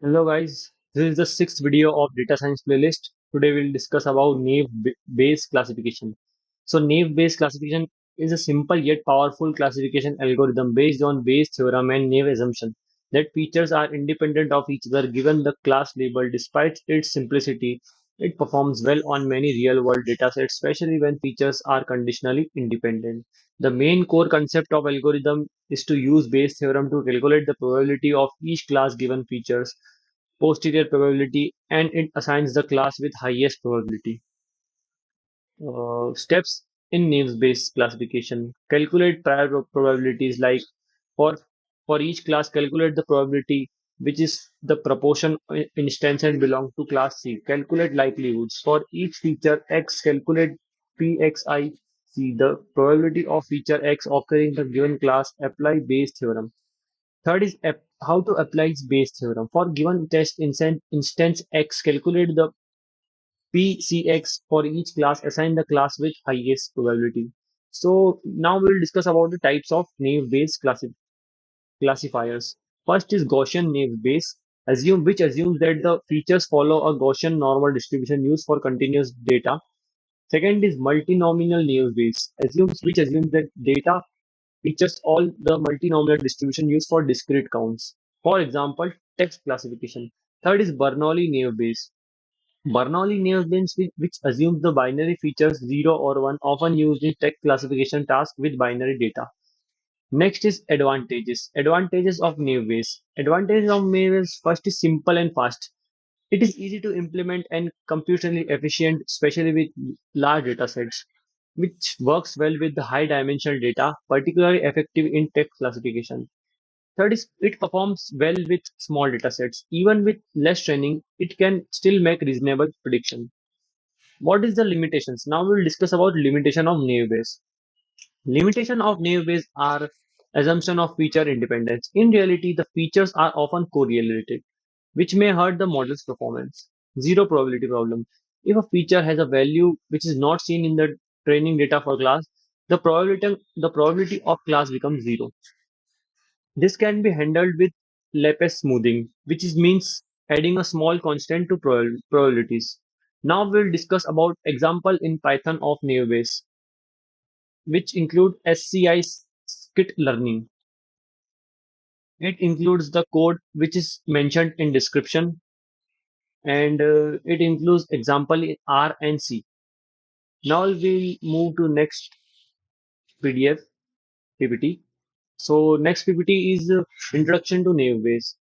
Hello guys, this is the sixth video of data science playlist. Today we'll discuss about Naive-based classification. So Naive-based classification is a simple yet powerful classification algorithm based on Bayes theorem and Naive assumption that features are independent of each other given the class label. Despite its simplicity, it performs well on many real-world datasets, especially when features are conditionally independent. The main core concept of algorithm is to use Bayes theorem to calculate the probability of each class given features posterior probability, and it assigns the class with highest probability. Steps in names-based classification. Calculate prior probabilities like for for each class, calculate the probability which is the proportion instances belong to class C. Calculate likelihoods. For each feature X, calculate PXI C, the probability of feature X occurring in the given class. Apply Bayes theorem. Third is how to apply Bayes theorem. For given test instance X, calculate the PCX for each class, assign the class with highest probability. So now we will discuss about the types of naive-Bayes classifiers. First is Gaussian naive-Bayes, which assumes that the features follow a Gaussian normal distribution used for continuous data. Second is multinomial naive-Bayes, which assumes that data features all the multinomial distribution used for discrete counts. For example, text classification. Third is Bernoulli naive Bayes. Bernoulli naive Bayes, which assumes the binary features 0 or 1, often used in text classification tasks with binary data. Next is advantages. Advantages of naive Bayes. Advantages of naive Bayes first is simple and fast. It is easy to implement and computationally efficient, especially with large data sets, which works well with the high dimensional data, particularly effective in text classification. Third is it performs well with small data sets. Even with less training, it can still make reasonable prediction. What is the limitations? Now we will discuss about limitation of naive Bayes. Limitation of naive Bayes are assumption of feature independence. In reality, the features are often correlated, which may hurt the model's performance. Zero probability problem. If a feature has a value which is not seen in the training data for class, the probability of class becomes zero. This can be handled with Laplace smoothing, means adding a small constant to probabilities. Now we'll discuss about example in Python of naive Bayes, which include SCI skit learning. It includes the code which is mentioned in description, and it includes example in R and C. Now we'll move to next PDF PPT. So next PPT is introduction to naive Bayes.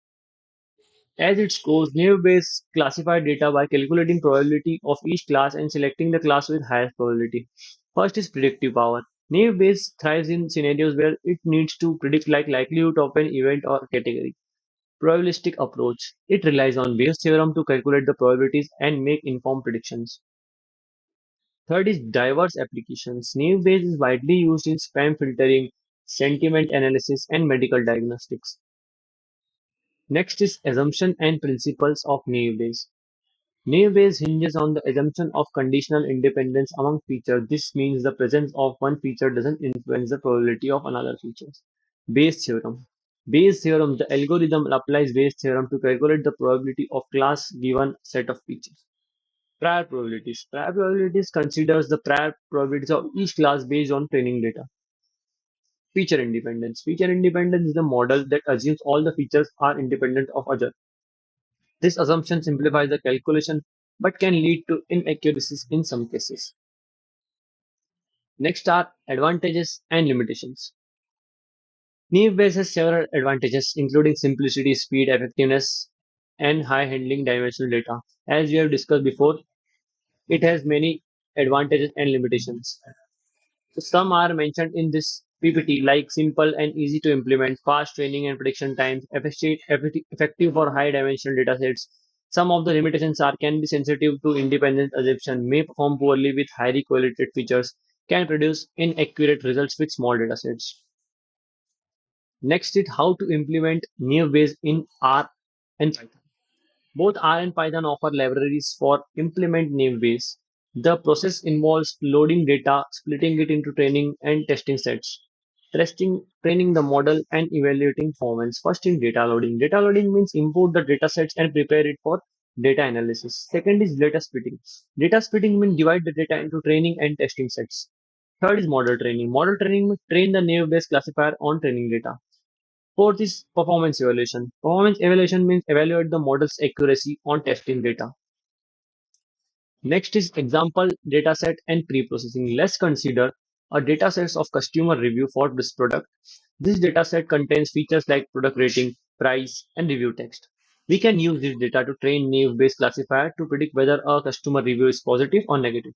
As it goes, naive Bayes classify data by calculating probability of each class and selecting the class with highest probability. First is predictive power. Naive Bayes thrives in scenarios where it needs to predict like likelihood of an event or category. Probabilistic approach. It relies on Bayes' theorem to calculate the probabilities and make informed predictions. Third is diverse applications. Naive Bayes is widely used in spam filtering, sentiment analysis, and medical diagnostics. Next is assumption and principles of naive Bayes. Naive Bayes hinges on the assumption of conditional independence among features. This means the presence of one feature doesn't influence the probability of another feature. Bayes theorem. Bayes theorem, the algorithm applies Bayes theorem to calculate the probability of class given set of features. Prior probabilities. Prior probabilities considers the prior probabilities of each class based on training data. Feature independence. Feature independence is the model that assumes all the features are independent of other. This assumption simplifies the calculation but can lead to inaccuracies in some cases. Next are advantages and limitations. Naive has several advantages, including simplicity, speed, effectiveness, and high handling dimensional data. As we have discussed before, it has many advantages and limitations. So some are mentioned in this PPT, like simple and easy to implement, fast training and prediction times, effective for high dimensional datasets. Some of the limitations are can be sensitive to independent assumption, may perform poorly with highly correlated features, can produce inaccurate results with small datasets. Next is how to implement new ways in R and Python. Both R and Python offer libraries for implement namebase. The process involves loading data, splitting it into training and testing sets. training the model, and evaluating performance. First is data loading. Data loading means import the data sets and prepare it for data analysis. Second is data splitting. Data splitting means divide the data into training and testing sets. Third is model training. Model training means train the naive-based classifier on training data. Fourth is performance evaluation. Performance evaluation means evaluate the model's accuracy on testing data. Next is example dataset and pre-processing. Let's consider a dataset of customer review for this product. This dataset contains features like product rating, price, and review text. We can use this data to train naive-based classifier to predict whether a customer review is positive or negative.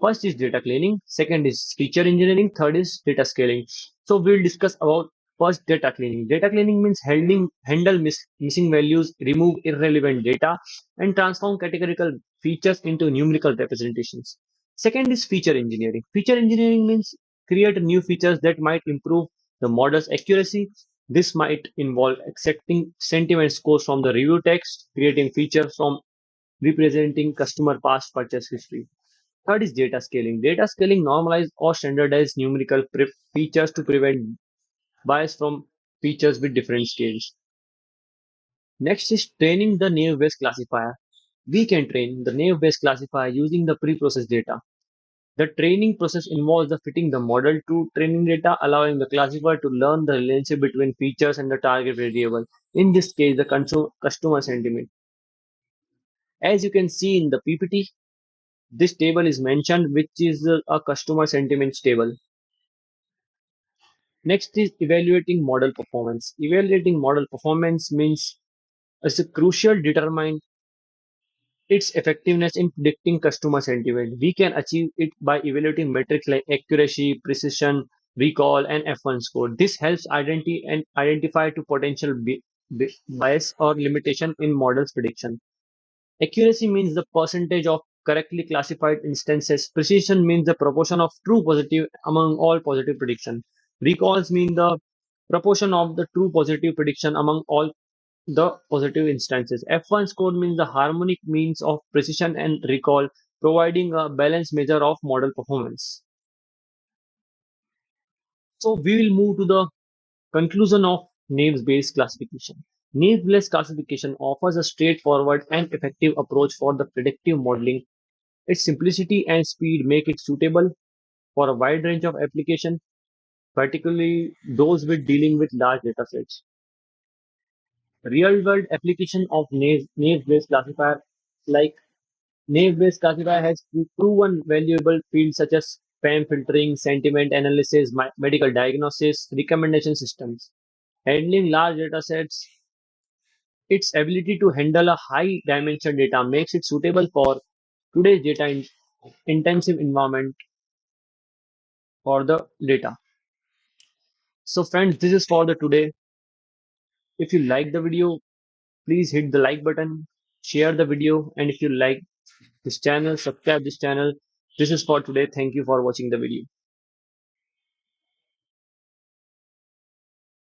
First is data cleaning, second is feature engineering, third is data scaling. So we'll discuss about first data cleaning. Data cleaning means missing values, remove irrelevant data, and transform categorical features into numerical representations. Second is feature engineering. Feature engineering means create new features that might improve the model's accuracy. This might involve accepting sentiment scores from the review text, creating features from representing customer past purchase history. Third is data scaling. Data scaling normalize or standardize numerical features to prevent bias from features with different scales. Next is training the naive-based classifier. We can train the naive-based classifier using the pre-processed data. The training process involves the fitting the model to training data, allowing the classifier to learn the relationship between features and the target variable. In this case, the customer sentiment. As you can see in the PPT, this table is mentioned, which is a customer sentiments table. Next is evaluating model performance. Evaluating model performance means it's a crucial determine its effectiveness in predicting customer sentiment. We can achieve it by evaluating metrics like accuracy, precision, recall, and F1 score. This helps identify to potential bias or limitation in model's prediction. Accuracy means the percentage of correctly classified instances. Precision means the proportion of true positive among all positive prediction. Recalls mean the proportion of the true positive prediction among all the positive instances. F1 score means the harmonic means of precision and recall, providing a balanced measure of model performance. So we will move to the conclusion of names-based classification. Names-based classification offers a straightforward and effective approach for the predictive modeling. Its simplicity and speed make it suitable for a wide range of applications, particularly those with dealing with large datasets. Real-world application of naive-based classifier like naive-based classifier has proven valuable fields such as spam filtering, sentiment analysis, medical diagnosis, recommendation systems. Handling large datasets, its ability to handle a high dimension data makes it suitable for today's data intensive environment for the data. So friends, this is for the today. If you like the video, please hit the like button, share the video, and if you like this channel, subscribe this channel. This is for today. Thank you for watching the video.